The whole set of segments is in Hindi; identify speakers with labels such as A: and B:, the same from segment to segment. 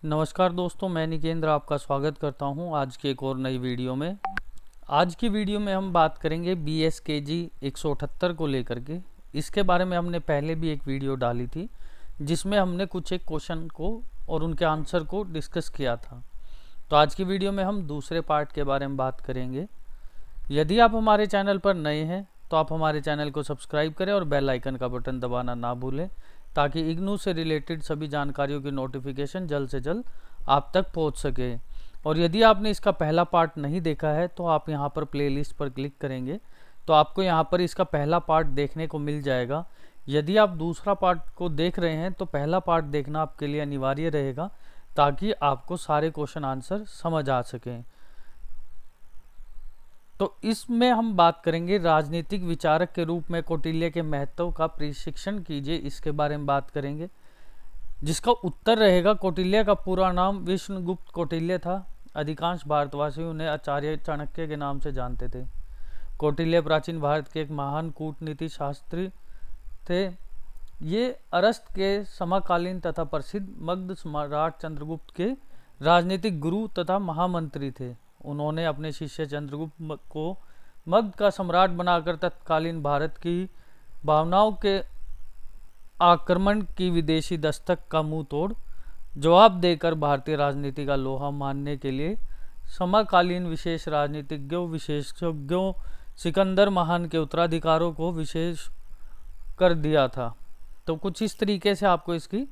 A: नमस्कार दोस्तों, मैं निकेंद्र आपका स्वागत करता हूं आज की एक और नई वीडियो में। आज की वीडियो में हम बात करेंगे BSKG 178 को लेकर के। इसके बारे में हमने पहले भी एक वीडियो डाली थी जिसमें हमने कुछ एक क्वेश्चन को और उनके आंसर को डिस्कस किया था। तो आज की वीडियो में हम दूसरे पार्ट के बारे में बात करेंगे। यदि आप हमारे चैनल पर नए हैं तो आप हमारे चैनल को सब्सक्राइब करें और बेल आइकन का बटन दबाना ना भूलें, ताकि इग्नू से रिलेटेड सभी जानकारियों की नोटिफिकेशन जल्द से जल्द आप तक पहुंच सके। और यदि आपने इसका पहला पार्ट नहीं देखा है तो आप यहां पर प्लेलिस्ट पर क्लिक करेंगे तो आपको यहां पर इसका पहला पार्ट देखने को मिल जाएगा। यदि आप दूसरा पार्ट को देख रहे हैं तो पहला पार्ट देखना आपके लिए अनिवार्य रहेगा, ताकि आपको सारे क्वेश्चन आंसर समझ आ सकें। तो इसमें हम बात करेंगे राजनीतिक विचारक के रूप में कौटिल्य के महत्व का प्रशिक्षण कीजिए, इसके बारे में बात करेंगे। जिसका उत्तर रहेगा, कौटिल्य का पूरा नाम विष्णुगुप्त कौटिल्य था। अधिकांश भारतवासी उन्हें आचार्य चाणक्य के नाम से जानते थे। कौटिल्य प्राचीन भारत के एक महान कूटनीति शास्त्री थे। ये अरस्त के समकालीन तथा प्रसिद्ध मगध सम्राट चंद्रगुप्त के राजनीतिक गुरु तथा महामंत्री थे। उन्होंने अपने शिष्य चंद्रगुप्त को मगध का सम्राट बनाकर तत्कालीन भारत की भावनाओं के आक्रमण की विदेशी दस्तक का मुंह तोड़ जवाब देकर भारतीय राजनीति का लोहा मानने के लिए समकालीन विशेष राजनीतिज्ञों विशेषज्ञों सिकंदर महान के उत्तराधिकारों को विशेष कर दिया था। तो कुछ इस तरीके से आपको इसकी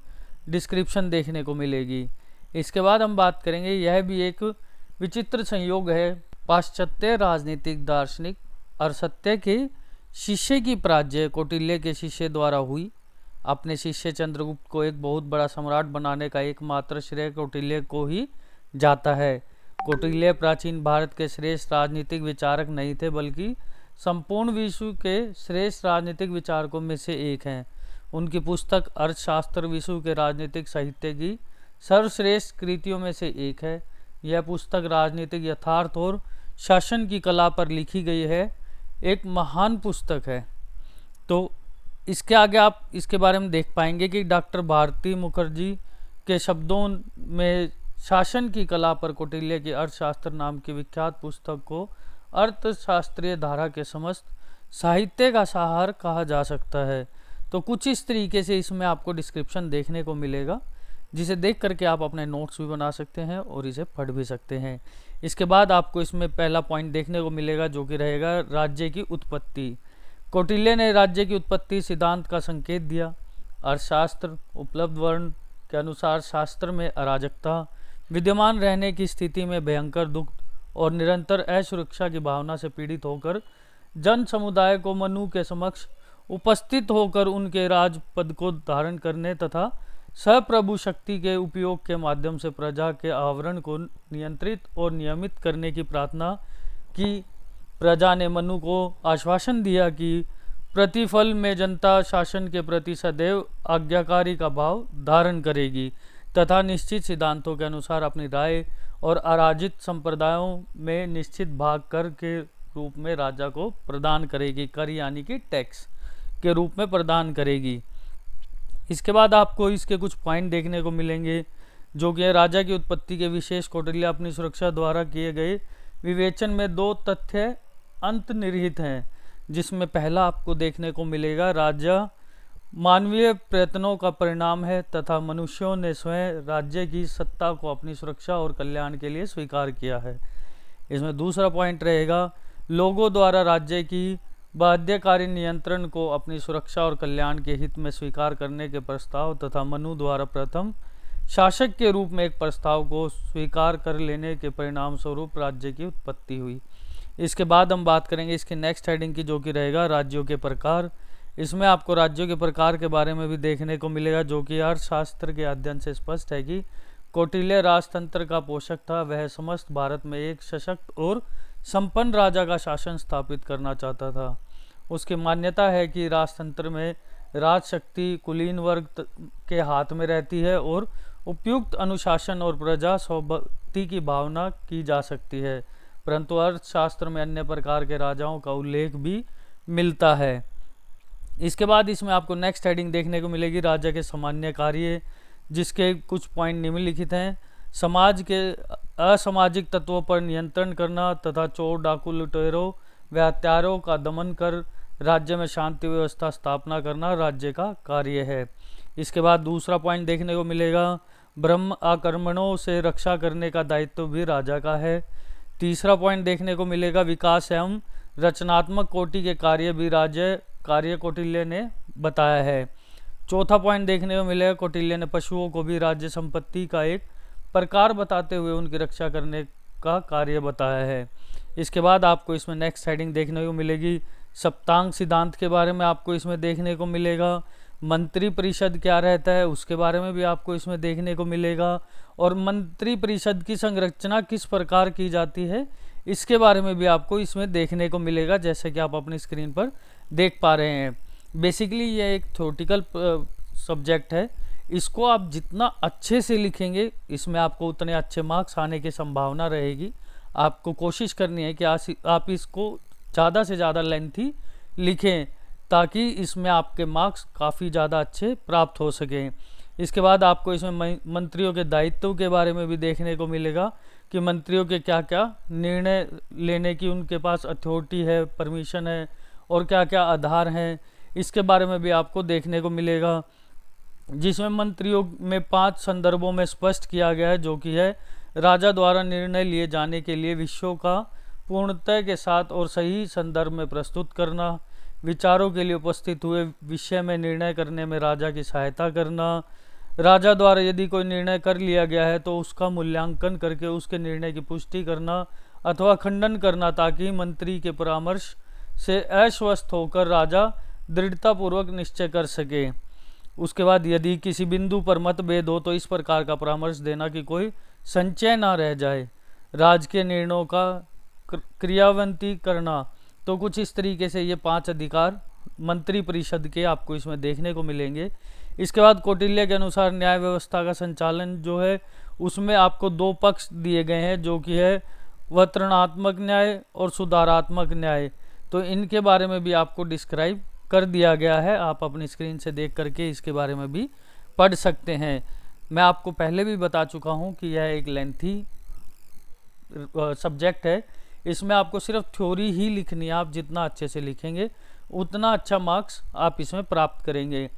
A: डिस्क्रिप्शन देखने को मिलेगी। इसके बाद हम बात करेंगे, यह भी एक विचित्र संयोग है। पाश्चात्य राजनीतिक दार्शनिक अरसत्य के शिष्य की पराजय कौटिल्य के शिष्य द्वारा हुई। अपने शिष्य चंद्रगुप्त को एक बहुत बड़ा सम्राट बनाने का एकमात्र श्रेय कौटिल्य को ही जाता है। कौटिल्य प्राचीन भारत के श्रेष्ठ राजनीतिक विचारक नहीं थे, बल्कि संपूर्ण विश्व के श्रेष्ठ राजनीतिक विचारकों में से एक हैं। उनकी पुस्तक अर्थशास्त्र विश्व के राजनीतिक साहित्य की सर्वश्रेष्ठ कृतियों में से एक है। यह पुस्तक राजनीतिक यथार्थ और शासन की कला पर लिखी गई है, एक महान पुस्तक है। तो इसके आगे आप इसके बारे में देख पाएंगे कि डॉक्टर भारती मुखर्जी के शब्दों में शासन की कला पर कौटिल्य की अर्थशास्त्र नाम की विख्यात पुस्तक को अर्थशास्त्रीय धारा के समस्त साहित्य का सार कहा जा सकता है। तो कुछ इस तरीके से इसमें आपको डिस्क्रिप्शन देखने को मिलेगा, जिसे देख करके आप अपने नोट्स भी बना सकते हैं और इसे पढ़ भी सकते हैं। इसके बाद आपको इसमें पहला पॉइंट देखने को मिलेगा, जो कि रहेगा राज्य की उत्पत्ति। कौटिल्य ने राज्य की उत्पत्ति सिद्धांत का संकेत दिया। अर्थशास्त्र उपलब्ध वर्ण के अनुसार शास्त्र में अराजकता विद्यमान रहने की स्थिति में भयंकर दुख और निरंतर असुरक्षा की भावना से पीड़ित होकर जन समुदाय को मनु के समक्ष उपस्थित होकर उनके राज पद को धारण करने तथा सप्रभु शक्ति के उपयोग के माध्यम से प्रजा के आवरण को नियंत्रित और नियमित करने की प्रार्थना की। प्रजा ने मनु को आश्वासन दिया कि प्रतिफल में जनता शासन के प्रति सदैव आज्ञाकारी का भाव धारण करेगी तथा निश्चित सिद्धांतों के अनुसार अपनी राय और अराजित संप्रदायों में निश्चित भाग कर के रूप में राजा को प्रदान करेगी। कर यानी कि टैक्स के रूप में प्रदान करेगी। इसके बाद आपको इसके कुछ पॉइंट देखने को मिलेंगे, जो कि राजा की उत्पत्ति के विशेष कौटिल्य अपनी सुरक्षा द्वारा किए गए विवेचन में दो तथ्य अंतर्निहित हैं। जिसमें पहला आपको देखने को मिलेगा, राजा मानवीय प्रयत्नों का परिणाम है तथा मनुष्यों ने स्वयं राज्य की सत्ता को अपनी सुरक्षा और कल्याण के लिए स्वीकार किया है। इसमें दूसरा पॉइंट रहेगा, लोगों द्वारा राज्य की बाध्यकारी नियंत्रण को अपनी सुरक्षा और कल्याण के हित में स्वीकार करने के प्रस्ताव तथा मनु द्वारा प्रथम शासक के रूप में एक प्रस्ताव को स्वीकार कर लेने के परिणाम स्वरूप राज्य की उत्पत्ति हुई। इसके बाद हम बात करेंगे इसकी नेक्स्ट हेडिंग की, जो कि रहेगा राज्यों के प्रकार। इसमें आपको राज्यों के प्रकार के बारे में भी देखने को मिलेगा, जो कि अर्थशास्त्र के अध्ययन से स्पष्ट है कि कौटिल्य राजतंत्र का पोषक था। वह समस्त भारत में एक सशक्त और संपन्न राजा का शासन स्थापित करना चाहता था। उसकी मान्यता है कि राजतंत्र में राजशक्ति कुलीन वर्ग के हाथ में रहती है और उपयुक्त अनुशासन और प्रजा स्वभक्ति की भावना की जा सकती है, परंतु अर्थशास्त्र में अन्य प्रकार के राजाओं का उल्लेख भी मिलता है। इसके बाद इसमें आपको नेक्स्ट हेडिंग देखने को मिलेगी, राजा के सामान्य कार्य। जिसके कुछ पॉइंट निम्नलिखित हैं। समाज के असामाजिक तत्वों पर नियंत्रण करना तथा चोर डाकू लुटेरों व हत्यारों का दमन कर राज्य में शांति व्यवस्था स्थापना करना राज्य का कार्य है। इसके बाद दूसरा पॉइंट देखने को मिलेगा, ब्रह्म आक्रमणों से रक्षा करने का दायित्व भी राजा का है। तीसरा पॉइंट देखने को मिलेगा, विकास एवं रचनात्मक कोटि के कार्य भी राज्य कार्य कौटिल्य ने बताया है। चौथा पॉइंट देखने को मिलेगा, कौटिल्य ने पशुओं को भी राज्य संपत्ति का एक प्रकार बताते हुए उनकी रक्षा करने का कार्य बताया है। इसके बाद आपको इसमें नेक्स्ट हेडिंग देखने को मिलेगी, सप्तांग सिद्धांत के बारे में आपको इसमें देखने को मिलेगा। मंत्री परिषद क्या रहता है उसके बारे में भी आपको इसमें देखने को मिलेगा, और मंत्री परिषद की संरचना किस प्रकार की जाती है इसके बारे में भी आपको इसमें देखने को मिलेगा, जैसे कि आप अपनी स्क्रीन पर देख पा रहे हैं। बेसिकली ये एक थ्योरेटिकल सब्जेक्ट है, इसको आप जितना अच्छे से लिखेंगे इसमें आपको उतने अच्छे मार्क्स आने की संभावना रहेगी। आपको कोशिश करनी है कि आप इसको ज़्यादा से ज़्यादा लेंथी लिखें ताकि इसमें आपके मार्क्स काफ़ी ज़्यादा अच्छे प्राप्त हो सकें। इसके बाद आपको इसमें मंत्रियों के दायित्व के बारे में भी देखने को मिलेगा कि मंत्रियों के क्या क्या निर्णय लेने की उनके पास अथॉरिटी है, परमिशन है और क्या क्या आधार हैं, इसके बारे में भी आपको देखने को मिलेगा, जिसमें मंत्रियों में 5 संदर्भों में स्पष्ट किया गया है, जो कि है राजा द्वारा निर्णय लिए जाने के लिए विषयों का पूर्णतः के साथ और सही संदर्भ में प्रस्तुत करना, विचारों के लिए उपस्थित हुए विषय में निर्णय करने में राजा की सहायता करना, राजा द्वारा यदि कोई निर्णय कर लिया गया है तो उसका मूल्यांकन करके उसके निर्णय की पुष्टि करना अथवा खंडन करना, ताकि मंत्री के परामर्श से आश्वस्त होकर राजा दृढ़तापूर्वक निश्चय कर सके। उसके बाद यदि किसी बिंदु पर मतभेद हो तो इस प्रकार का परामर्श देना कि कोई संचय ना रह जाए, राजकीय निर्णयों का क्रियान्वित करना। तो कुछ इस तरीके से ये 5 अधिकार मंत्री परिषद के आपको इसमें देखने को मिलेंगे। इसके बाद कौटिल्य के अनुसार न्याय व्यवस्था का संचालन जो है उसमें आपको 2 पक्ष दिए गए हैं, जो कि है वर्तनात्मक न्याय और सुधारात्मक न्याय। तो इनके बारे में भी आपको डिस्क्राइब कर दिया गया है, आप अपनी स्क्रीन से देख करके इसके बारे में भी पढ़ सकते हैं। मैं आपको पहले भी बता चुका हूं कि यह एक लेंथी सब्जेक्ट है, इसमें आपको सिर्फ थ्योरी ही लिखनी है। आप जितना अच्छे से लिखेंगे उतना अच्छा मार्क्स आप इसमें प्राप्त करेंगे।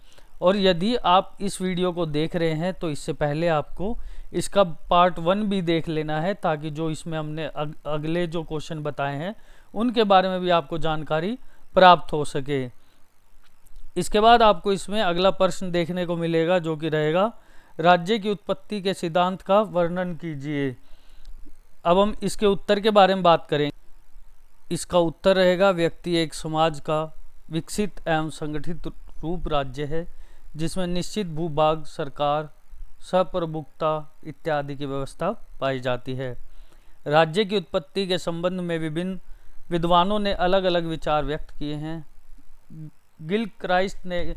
A: और यदि आप इस वीडियो को देख रहे हैं तो इससे पहले आपको इसका पार्ट 1 भी देख लेना है, ताकि जो इसमें हमने अगले जो क्वेश्चन बताए हैं उनके बारे में भी आपको जानकारी प्राप्त हो सके। इसके बाद आपको इसमें अगला प्रश्न देखने को मिलेगा, जो कि रहेगा राज्य की उत्पत्ति के सिद्धांत का वर्णन कीजिए। अब हम इसके उत्तर के बारे में बात करें। इसका उत्तर रहेगा, व्यक्ति एक समाज का विकसित एवं संगठित रूप राज्य है, जिसमें निश्चित भूभाग, सरकार, सप्रभुता इत्यादि की व्यवस्था पाई जाती है। राज्य की उत्पत्ति के संबंध में विभिन्न विद्वानों ने अलग अलग विचार व्यक्त किए हैं। गिलक्राइस्ट ने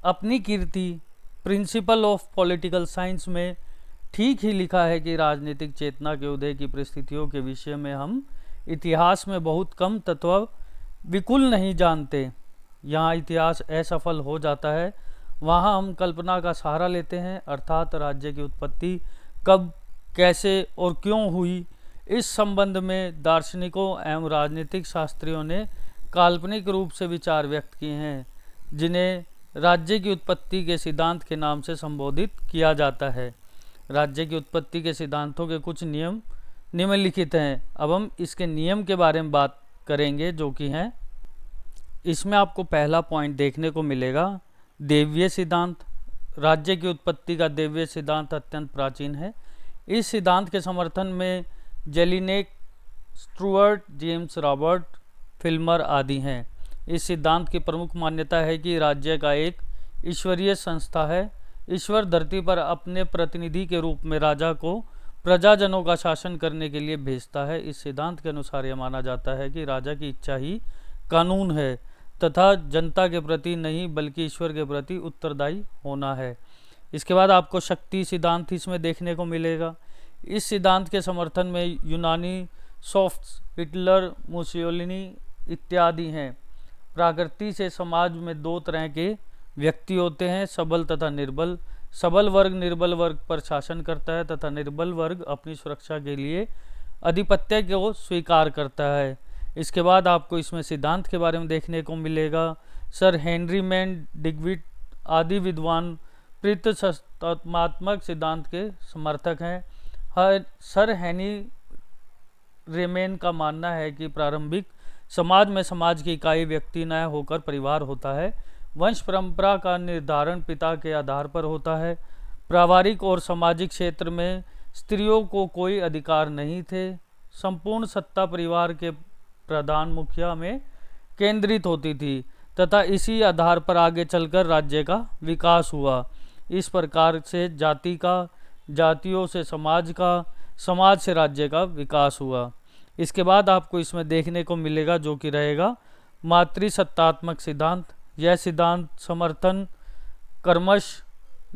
A: अपनी कीर्ति प्रिंसिपल ऑफ पॉलिटिकल साइंस में ठीक ही लिखा है कि राजनीतिक चेतना के उदय की परिस्थितियों के विषय में हम इतिहास में बहुत कम तत्व विकुल नहीं जानते। यहाँ इतिहास असफल हो जाता है, वहाँ हम कल्पना का सहारा लेते हैं, अर्थात राज्य की उत्पत्ति कब, कैसे और क्यों हुई, इस संबंध में दार्शनिकों एवं राजनीतिक शास्त्रियों ने काल्पनिक रूप से विचार व्यक्त किए हैं, जिन्हें राज्य की उत्पत्ति के सिद्धांत के नाम से संबोधित किया जाता है। राज्य की उत्पत्ति के सिद्धांतों के कुछ नियम निम्नलिखित हैं। अब हम इसके नियम के बारे में बात करेंगे, जो कि हैं, इसमें आपको पहला पॉइंट देखने को मिलेगा दैवीय सिद्धांत। राज्य की उत्पत्ति का दैवीय सिद्धांत अत्यंत प्राचीन है। इस सिद्धांत के समर्थन में Jellinek, Stuart, James Robert, Filmer आदि हैं। इस सिद्धांत की प्रमुख मान्यता है कि राज्य का एक ईश्वरीय संस्था है। ईश्वर धरती पर अपने प्रतिनिधि के रूप में राजा को प्रजाजनों का शासन करने के लिए भेजता है। इस सिद्धांत के अनुसार यह माना जाता है कि राजा की इच्छा ही कानून है तथा जनता के प्रति नहीं बल्कि ईश्वर के प्रति उत्तरदायी होना है। इसके बाद आपको शक्ति सिद्धांत इसमें देखने को मिलेगा। इस सिद्धांत के समर्थन में यूनानी सॉफ्ट्स, हिटलर, मुसोलिनी इत्यादि हैं। प्रकृति से समाज में 2 तरह के व्यक्ति होते हैं, सबल तथा निर्बल। सबल वर्ग निर्बल वर्ग पर शासन करता है तथा निर्बल वर्ग अपनी सुरक्षा के लिए आधिपत्य को स्वीकार करता है। इसके बाद आपको इसमें सिद्धांत के बारे में देखने को मिलेगा। सर हेनरी मैन डिग्विड आदि विद्वान प्रतिसत्तात्मक सिद्धांत के समर्थक हैं। सर हेनी रेमेन का मानना है कि प्रारंभिक समाज में समाज की इकाई व्यक्ति न होकर परिवार होता है। वंश परंपरा का निर्धारण पिता के आधार पर होता है। पारिवारिक और सामाजिक क्षेत्र में स्त्रियों को कोई अधिकार नहीं थे। संपूर्ण सत्ता परिवार के प्रधान मुखिया में केंद्रित होती थी तथा इसी आधार पर आगे चलकर राज्य का विकास हुआ। इस प्रकार से जाति का, जातियों से समाज का, समाज से राज्य का विकास हुआ। इसके बाद आपको इसमें देखने को मिलेगा जो कि रहेगा मातृसत्तात्मक सिद्धांत। यह सिद्धांत समर्थन कर्मश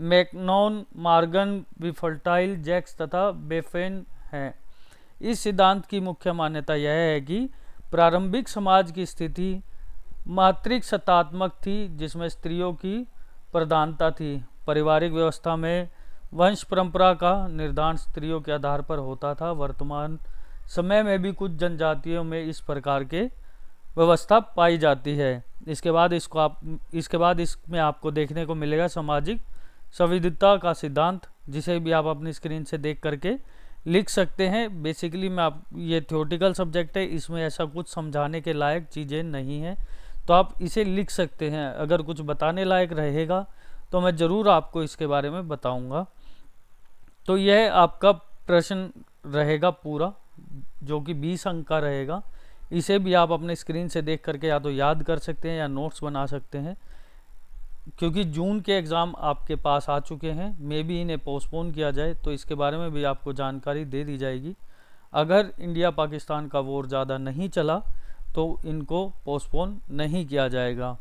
A: मैकनॉन, मॉर्गन, विफल्टाइल, जैक्स तथा बेफेन है। इस सिद्धांत की मुख्य मान्यता यह है कि प्रारंभिक समाज की स्थिति मातृसत्तात्मक थी जिसमें स्त्रियों की प्रधानता थी। पारिवारिक व्यवस्था में वंश परंपरा का निर्धारण स्त्रियों के आधार पर होता था। वर्तमान समय में भी कुछ जनजातियों में इस प्रकार के व्यवस्था पाई जाती है। इसके बाद इसमें आपको देखने को मिलेगा सामाजिक संविधता का सिद्धांत, जिसे भी आप अपनी स्क्रीन से देख करके लिख सकते हैं। बेसिकली ये थ्योरेटिकल सब्जेक्ट है, इसमें ऐसा कुछ समझाने के लायक चीज़ें नहीं हैं, तो आप इसे लिख सकते हैं। अगर कुछ बताने लायक रहेगा तो मैं ज़रूर आपको इसके बारे में बताऊंगा। तो यह आपका प्रश्न रहेगा पूरा, जो कि 20 अंक का रहेगा। इसे भी आप अपने स्क्रीन से देख करके या तो याद कर सकते हैं या नोट्स बना सकते हैं, क्योंकि जून के एग्ज़ाम आपके पास आ चुके हैं। मे भी इन्हें पोस्टपोन किया जाए तो इसके बारे में भी आपको जानकारी दे दी जाएगी। अगर इंडिया पाकिस्तान का वॉर ज़्यादा नहीं चला तो इनको पोस्टपोन नहीं किया जाएगा।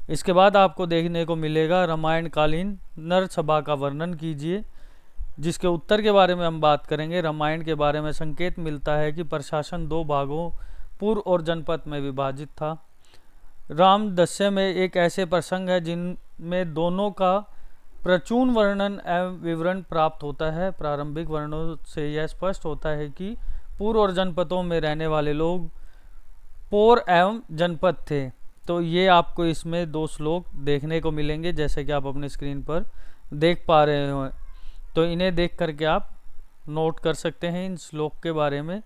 A: इसके बाद आपको देखने को मिलेगा रामायण कालीन नर सभा का वर्णन कीजिए, जिसके उत्तर के बारे में हम बात करेंगे। रामायण के बारे में संकेत मिलता है कि प्रशासन 2 भागों पूर्व और जनपद में विभाजित था। रामदस्य में एक ऐसे प्रसंग है जिनमें दोनों का प्रचून वर्णन एवं विवरण प्राप्त होता है। प्रारंभिक वर्णनों से यह स्पष्ट होता है कि पूर्व और जनपदों में रहने वाले लोग पौर एवं जनपद थे। तो ये आपको इसमें 2 श्लोक देखने को मिलेंगे, जैसे कि आप अपनी स्क्रीन पर देख पा रहे हो। तो इन्हें देख करके आप नोट कर सकते हैं इन श्लोक के बारे में।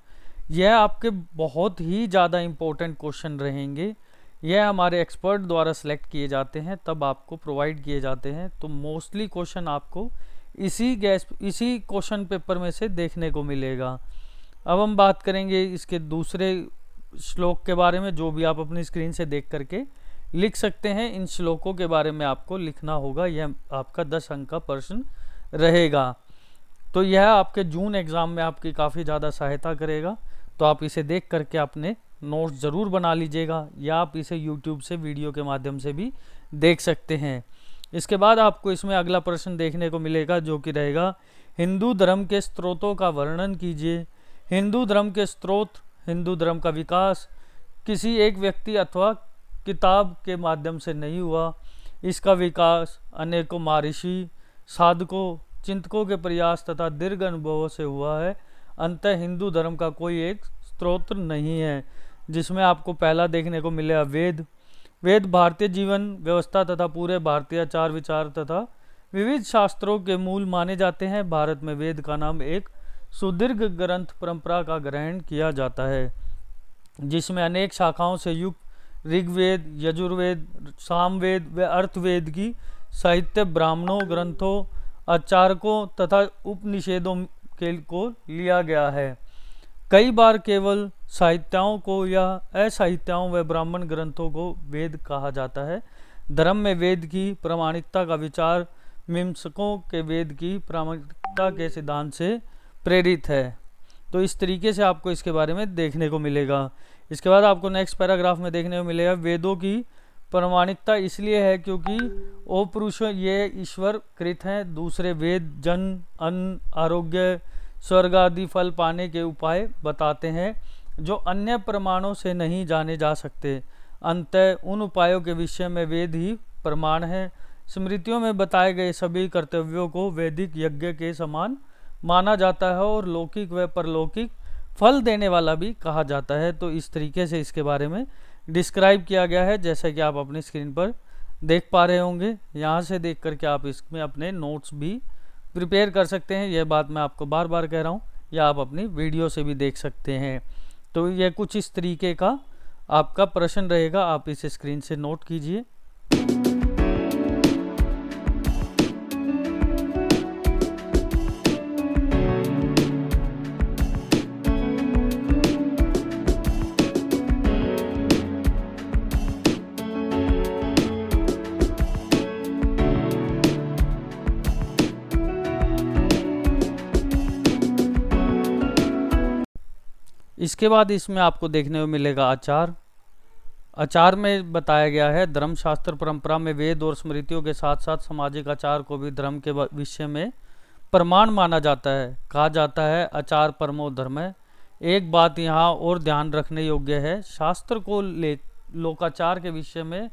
A: यह आपके बहुत ही ज़्यादा इम्पोर्टेंट क्वेश्चन रहेंगे। यह हमारे एक्सपर्ट द्वारा सेलेक्ट किए जाते हैं, तब आपको प्रोवाइड किए जाते हैं। तो मोस्टली क्वेश्चन आपको इसी क्वेश्चन पेपर में से देखने को मिलेगा। अब हम बात करेंगे इसके दूसरे श्लोक के बारे में, जो भी आप अपनी स्क्रीन से देख करके लिख सकते हैं। इन श्लोकों के बारे में आपको लिखना होगा। यह आपका 10 अंक का प्रश्न रहेगा। तो यह आपके जून एग्ज़ाम में आपकी काफ़ी ज़्यादा सहायता करेगा। तो आप इसे देख करके अपने नोट्स ज़रूर बना लीजिएगा, या आप इसे यूट्यूब से वीडियो के माध्यम से भी देख सकते हैं। इसके बाद आपको इसमें अगला प्रश्न देखने को मिलेगा, जो कि रहेगा हिंदू धर्म के स्रोतों का वर्णन कीजिए। हिंदू धर्म के स्रोत, हिंदू धर्म का विकास किसी एक व्यक्ति अथवा किताब के माध्यम से नहीं हुआ। इसका विकास अनेकों महर्षि, साधकों, चिंतकों के प्रयास तथा दीर्घ अनुभवों से हुआ है। अंततः हिंदू धर्म का कोई एक स्रोत नहीं है। जिसमें आपको पहला देखने को मिलेगा वेद। वेद भारतीय जीवन व्यवस्था तथा पूरे भारतीय आचार विचार तथा विविध शास्त्रों के मूल माने जाते हैं। भारत में वेद का नाम एक सुदीर्घ ग्रंथ परंपरा का ग्रहण किया जाता है, जिसमें अनेक शाखाओं से युक्त ऋग्वेद, यजुर्वेद, सामवेद व अर्थवेद की साहित्य ब्राह्मणों, ग्रंथों, आचारकों तथा उपनिषेदों के को लिया गया है। कई बार केवल साहित्यों को या असाहित्यों व ब्राह्मण ग्रंथों को वेद कहा जाता है। धर्म में वेद की प्रामाणिकता का विचार मीमांसकों के वेद की प्रामाणिकता के सिद्धांत से प्रेरित है। तो इस तरीके से आपको इसके बारे में देखने को मिलेगा। इसके बाद आपको नेक्स्ट पैराग्राफ में देखने को मिलेगा वेदों की प्रामाणिकता इसलिए है क्योंकि ओ पुरुषों ये ईश्वर कृत हैं। दूसरे वेद जन, अन्न, आरोग्य, स्वर्ग आदि फल पाने के उपाय बताते हैं जो अन्य प्रमाणों से नहीं जाने जा सकते। अंततः उन उपायों के विषय में वेद ही प्रमाण है। स्मृतियों में बताए गए सभी कर्तव्यों को वैदिक यज्ञ के समान माना जाता है और लौकिक व परलौकिक फल देने वाला भी कहा जाता है। तो इस तरीके से इसके बारे में डिस्क्राइब किया गया है, जैसा कि आप अपनी स्क्रीन पर देख पा रहे होंगे। यहाँ से देख करके आप इसमें अपने नोट्स भी प्रिपेयर कर सकते हैं। यह बात मैं आपको बार बार कह रहा हूँ, या आप अपनी वीडियो से भी देख सकते हैं। तो यह कुछ इस तरीके का आपका प्रश्न रहेगा, आप इसे स्क्रीन से नोट कीजिए। इसके बाद इसमें आपको देखने को मिलेगा आचार। आचार में बताया गया है धर्मशास्त्र परंपरा में वेद और स्मृतियों के साथ साथ सामाजिक आचार को भी धर्म के विषय में प्रमाण माना जाता है। कहा जाता है आचार परमो धर्म है। एक बात यहाँ और ध्यान रखने योग्य है, शास्त्र को लोकाचार के विषय में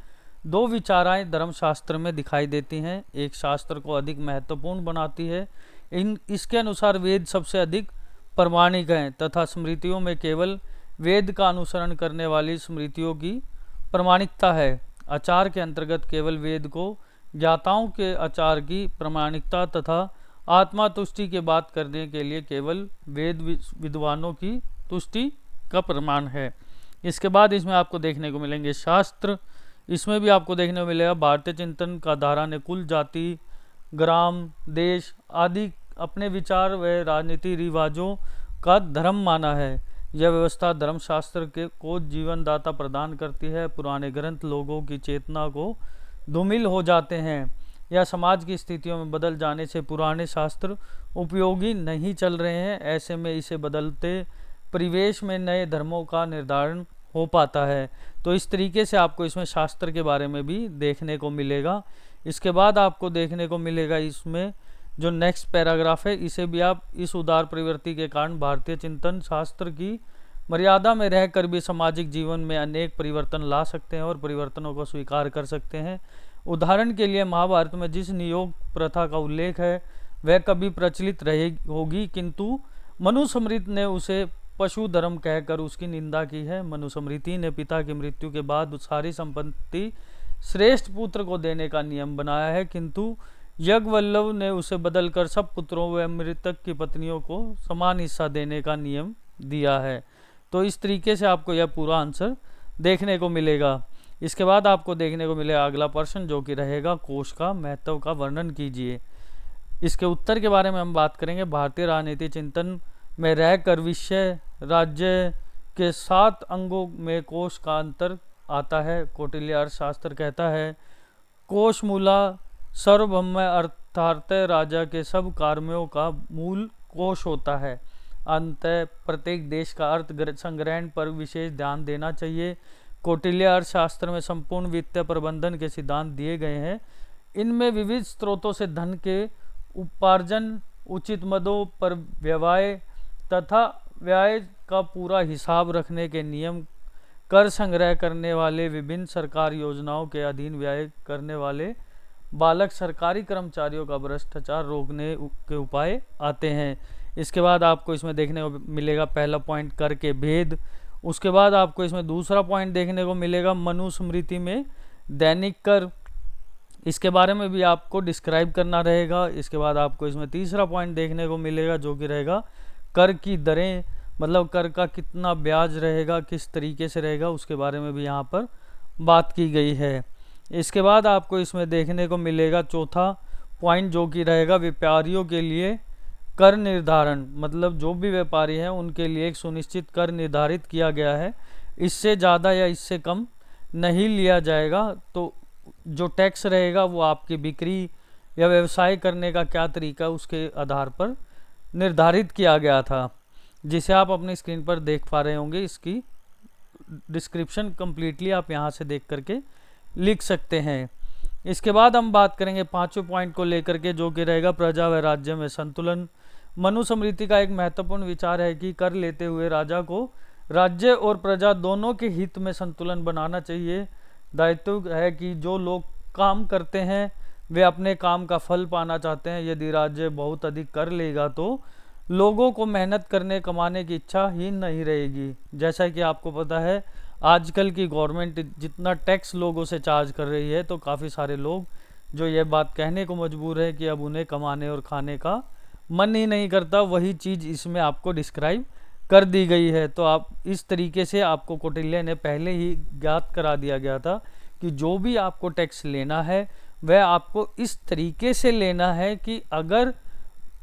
A: दो विचाराएं धर्मशास्त्र में दिखाई देती हैं। एक शास्त्र को अधिक महत्वपूर्ण बनाती है, इसके अनुसार वेद सबसे अधिक प्रमाणिक हैं, तथा स्मृतियों में केवल वेद का अनुसरण करने वाली स्मृतियों की प्रमाणिकता है। आचार के अंतर्गत केवल वेद को ज्ञाताओं के आचार की प्रमाणिकता तथा आत्मा तुष्टि की बात करने के लिए केवल वेद विद्वानों की तुष्टि का प्रमाण है। इसके बाद इसमें आपको देखने को मिलेंगे शास्त्र। इसमें भी आपको देखने को मिलेगा भारतीय चिंतन का धारा ने कुल जाति, ग्राम, देश आदि अपने विचार व राजनीति रिवाजों का धर्म माना है। यह व्यवस्था धर्मशास्त्र के को जीवनदाता प्रदान करती है। पुराने ग्रंथ लोगों की चेतना को धूमिल हो जाते हैं या समाज की स्थितियों में बदल जाने से पुराने शास्त्र उपयोगी नहीं चल रहे हैं। ऐसे में इसे बदलते परिवेश में नए धर्मों का निर्धारण हो पाता है। तो इस तरीके से आपको इसमें शास्त्र के बारे में भी देखने को मिलेगा। इसके बाद आपको देखने को मिलेगा इसमें जो नेक्स्ट पैराग्राफ है, इसे भी आप इस उदार प्रवृत्ति के कारण भारतीय चिंतन शास्त्र की मर्यादा में रहकर भी सामाजिक जीवन में अनेक परिवर्तन ला सकते हैं और परिवर्तनों को स्वीकार कर सकते हैं। उदाहरण के लिए महाभारत में जिस नियोग प्रथा का उल्लेख है वह कभी प्रचलित रही होगी, किंतु मनुस्मृति ने उसे पशु धर्म कहकर उसकी निंदा की है। मनुस्मृति ने पिता की मृत्यु के बाद सारी संपत्ति श्रेष्ठ पुत्र को देने का नियम बनाया है, किंतु याज्ञवल्क्य ने उसे बदलकर सब पुत्रों व मृतक की पत्नियों को समान हिस्सा देने का नियम दिया है। तो इस तरीके से आपको यह पूरा आंसर देखने को मिलेगा। इसके बाद आपको देखने को मिलेगा अगला प्रश्न, जो कि रहेगा कोश का महत्व का वर्णन कीजिए। इसके उत्तर के बारे में हम बात करेंगे। भारतीय राजनीति चिंतन में रहकर विषय राज्य के 7 अंगों में कोश का अंतर आता है। कौटिल्य अर्थशास्त्र कहता है कोश मूला सर्वभौम अर्थात राजा के सब कार्यों का मूल कोश होता है। अंततः प्रत्येक देश का अर्थ संग्रहण पर विशेष ध्यान देना चाहिए। कौटिल्य अर्थशास्त्र में संपूर्ण वित्तीय प्रबंधन के सिद्धांत दिए गए हैं। इनमें विविध स्रोतों से धन के उपार्जन, उचित मदों पर व्यय तथा व्यय का पूरा हिसाब रखने के नियम, कर संग्रह करने वाले, विभिन्न सरकार योजनाओं के अधीन व्यय करने वाले बालक सरकारी कर्मचारियों का भ्रष्टाचार रोकने के उपाय आते हैं। इसके बाद आपको इसमें देखने को मिलेगा पहला पॉइंट कर के भेद। उसके बाद आपको इसमें दूसरा पॉइंट देखने को मिलेगा मनुस्मृति में दैनिक कर, इसके बारे में भी आपको डिस्क्राइब करना रहेगा। इसके बाद आपको इसमें तीसरा पॉइंट देखने को मिलेगा जो कि रहेगा कर की दरें, मतलब कर का कितना ब्याज रहेगा, किस तरीके से रहेगा, उसके बारे में भी यहाँ पर बात की गई है। इसके बाद आपको इसमें देखने को मिलेगा चौथा पॉइंट जो कि रहेगा व्यापारियों के लिए कर निर्धारण, मतलब जो भी व्यापारी हैं उनके लिए एक सुनिश्चित कर निर्धारित किया गया है, इससे ज़्यादा या इससे कम नहीं लिया जाएगा। तो जो टैक्स रहेगा वो आपकी बिक्री या व्यवसाय करने का क्या तरीका उसके आधार पर निर्धारित किया गया था, जिसे आप अपनी स्क्रीन पर देख पा रहे होंगे। इसकी डिस्क्रिप्शन कंप्लीटली आप यहाँ से देख करके लिख सकते हैं। इसके बाद हम बात करेंगे पांचवें पॉइंट को लेकर के जो कि रहेगा प्रजा व राज्य में संतुलन। मनुस्मृति का एक महत्वपूर्ण विचार है कि कर लेते हुए राजा को राज्य और प्रजा दोनों के हित में संतुलन बनाना चाहिए। दायित्व है कि जो लोग काम करते हैं वे अपने काम का फल पाना चाहते हैं। यदि राज्य बहुत अधिक कर लेगा तो लोगों को मेहनत करने कमाने की इच्छा ही नहीं रहेगी। जैसा कि आपको पता है आजकल की गवर्नमेंट जितना टैक्स लोगों से चार्ज कर रही है, तो काफ़ी सारे लोग जो ये बात कहने को मजबूर है कि अब उन्हें कमाने और खाने का मन ही नहीं करता। वही चीज़ इसमें आपको डिस्क्राइब कर दी गई है। तो आप इस तरीके से आपको कौटिल्य ने पहले ही ज्ञात करा दिया गया था कि जो भी आपको टैक्स लेना है वह आपको इस तरीके से लेना है कि अगर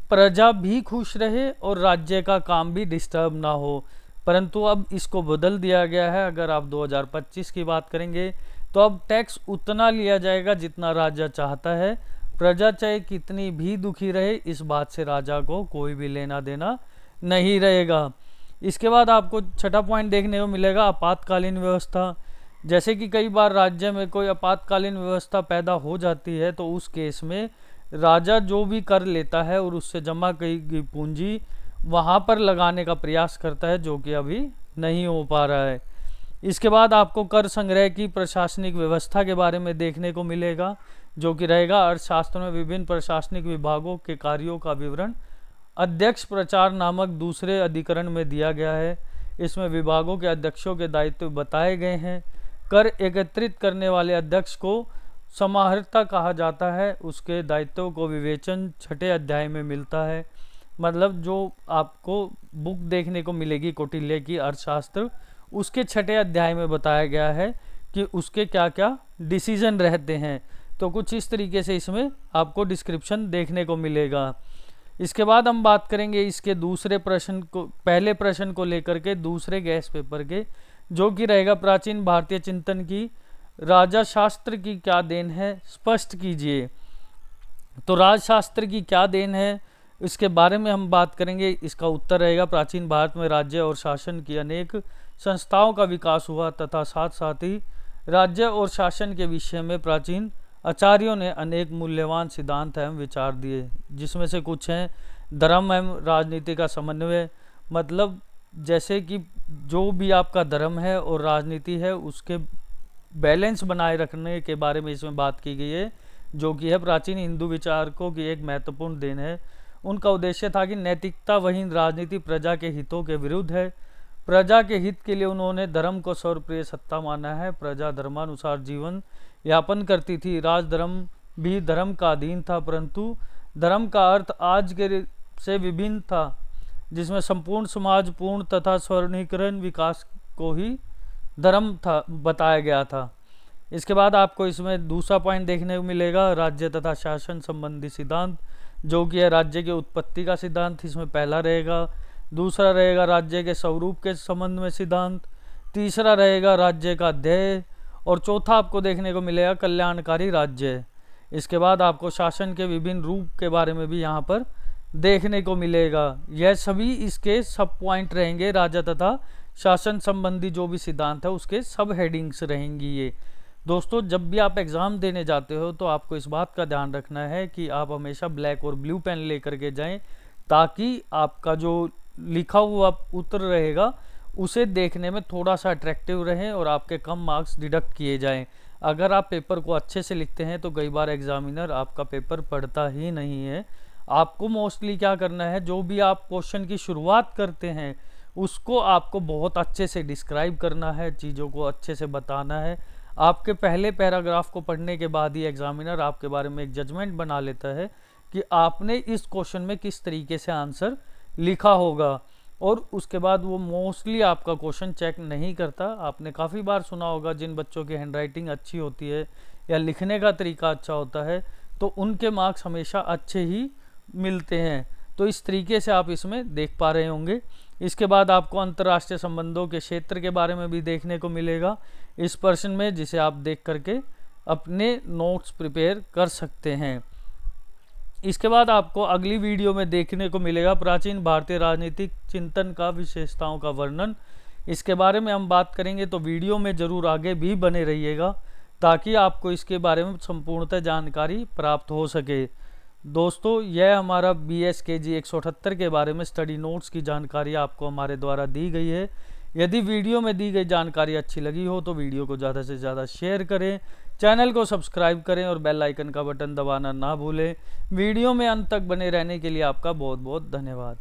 A: प्रजा भी खुश रहे और राज्य का काम भी डिस्टर्ब ना हो। परंतु अब इसको बदल दिया गया है। अगर आप 2025 की बात करेंगे तो अब टैक्स उतना लिया जाएगा जितना राजा चाहता है। प्रजा चाहे कितनी भी दुखी रहे, इस बात से राजा को कोई भी लेना देना नहीं रहेगा। इसके बाद आपको छठा पॉइंट देखने को मिलेगा आपातकालीन व्यवस्था। जैसे कि कई बार राज्य में कोई आपातकालीन व्यवस्था पैदा हो जाती है, तो उस केस में राजा जो भी कर लेता है और उससे जमा की गई पूंजी वहाँ पर लगाने का प्रयास करता है, जो कि अभी नहीं हो पा रहा है। इसके बाद आपको कर संग्रह की प्रशासनिक व्यवस्था के बारे में देखने को मिलेगा, जो कि रहेगा अर्थशास्त्र में विभिन्न प्रशासनिक विभागों के कार्यों का विवरण अध्यक्ष प्रचार नामक दूसरे अधिकरण में दिया गया है। इसमें विभागों के अध्यक्षों के दायित्व बताए गए हैं। कर एकत्रित करने वाले अध्यक्ष को समाहर्ता कहा जाता है। उसके दायित्वों को विवेचन छठे अध्याय में मिलता है। मतलब जो आपको बुक देखने को मिलेगी कौटिल्य की अर्थशास्त्र, उसके छठे अध्याय में बताया गया है कि उसके क्या क्या डिसीजन रहते हैं। तो कुछ इस तरीके से इसमें आपको डिस्क्रिप्शन देखने को मिलेगा। इसके बाद हम बात करेंगे इसके दूसरे प्रश्न को, पहले प्रश्न को लेकर के दूसरे गैस पेपर के, जो कि रहेगा प्राचीन भारतीय चिंतन की राजा शास्त्र की क्या देन है, स्पष्ट कीजिए। तो राजशास्त्र की क्या देन है इसके बारे में हम बात करेंगे। इसका उत्तर रहेगा प्राचीन भारत में राज्य और शासन की अनेक संस्थाओं का विकास हुआ तथा साथ साथ ही राज्य और शासन के विषय में प्राचीन आचार्यों ने अनेक मूल्यवान सिद्धांत एवं विचार दिए, जिसमें से कुछ हैं धर्म एवं राजनीति का समन्वय। मतलब जैसे कि जो भी आपका धर्म है और राजनीति है उसके बैलेंस बनाए रखने के बारे में इसमें बात की गई है, जो कि है प्राचीन हिंदू विचारकों की एक महत्वपूर्ण देन है। उनका उद्देश्य था कि नैतिकता वही राजनीति प्रजा के हितों के विरुद्ध है। प्रजा के हित के लिए उन्होंने धर्म को सर्वप्रिय सत्ता माना है। प्रजा धर्मानुसार जीवन यापन करती थी। राजधर्म भी धर्म का अधीन था, परंतु धर्म का अर्थ आज के से विभिन्न था, जिसमें संपूर्ण समाज पूर्ण तथा स्वर्णीकरण विकास को ही धर्म था बताया गया था। इसके बाद आपको इसमें दूसरा पॉइंट देखने को मिलेगा राज्य तथा शासन संबंधी सिद्धांत, जो कि है राज्य के उत्पत्ति का सिद्धांत। इसमें पहला रहेगा। दूसरा रहेगा राज्य के स्वरूप के संबंध में सिद्धांत। तीसरा रहेगा राज्य का ध्येय और चौथा आपको देखने को मिलेगा कल्याणकारी राज्य। इसके बाद आपको शासन के विभिन्न रूप के बारे में भी यहाँ पर देखने को मिलेगा। यह सभी इसके सब पॉइंट रहेंगे। राजा तथा शासन संबंधी जो भी सिद्धांत है उसके सब हेडिंग्स रहेंगी ये। दोस्तों जब भी आप एग्ज़ाम देने जाते हो तो आपको इस बात का ध्यान रखना है कि आप हमेशा ब्लैक और ब्लू पेन लेकर के जाएं, ताकि आपका जो लिखा हुआ उत्तर रहेगा उसे देखने में थोड़ा सा अट्रैक्टिव रहे और आपके कम मार्क्स डिडक्ट किए जाएं। अगर आप पेपर को अच्छे से लिखते हैं तो कई बार एग्जामिनर आपका पेपर पढ़ता ही नहीं है। आपको मोस्टली क्या करना है, जो भी आप क्वेश्चन की शुरुआत करते हैं उसको आपको बहुत अच्छे से डिस्क्राइब करना है, चीज़ों को अच्छे से बताना है। आपके पहले पैराग्राफ को पढ़ने के बाद ही एग्जामिनर आपके बारे में एक जजमेंट बना लेता है कि आपने इस क्वेश्चन में किस तरीके से आंसर लिखा होगा, और उसके बाद वो मोस्टली आपका क्वेश्चन चेक नहीं करता। आपने काफ़ी बार सुना होगा जिन बच्चों की हैंडराइटिंग अच्छी होती है या लिखने का तरीका अच्छा होता है तो उनके मार्क्स हमेशा अच्छे ही मिलते हैं। तो इस तरीके से आप इसमें देख पा रहे होंगे। इसके बाद आपको अंतर्राष्ट्रीय संबंधों के क्षेत्र के बारे में भी देखने को मिलेगा इस प्रश्न में, जिसे आप देख करके अपने नोट्स प्रिपेयर कर सकते हैं। इसके बाद आपको अगली वीडियो में देखने को मिलेगा प्राचीन भारतीय राजनीतिक चिंतन का विशेषताओं का वर्णन। इसके बारे में हम बात करेंगे, तो वीडियो में ज़रूर आगे भी बने रहिएगा ताकि आपको इसके बारे में संपूर्णतः जानकारी प्राप्त हो सके। दोस्तों यह हमारा BSKG 178 के बारे में स्टडी नोट्स की जानकारी आपको हमारे द्वारा दी गई है। यदि वीडियो में दी गई जानकारी अच्छी लगी हो तो वीडियो को ज़्यादा से ज़्यादा शेयर करें, चैनल को सब्सक्राइब करें और बेल आइकन का बटन दबाना ना भूलें। वीडियो में अंत तक बने रहने के लिए आपका बहुत बहुत धन्यवाद।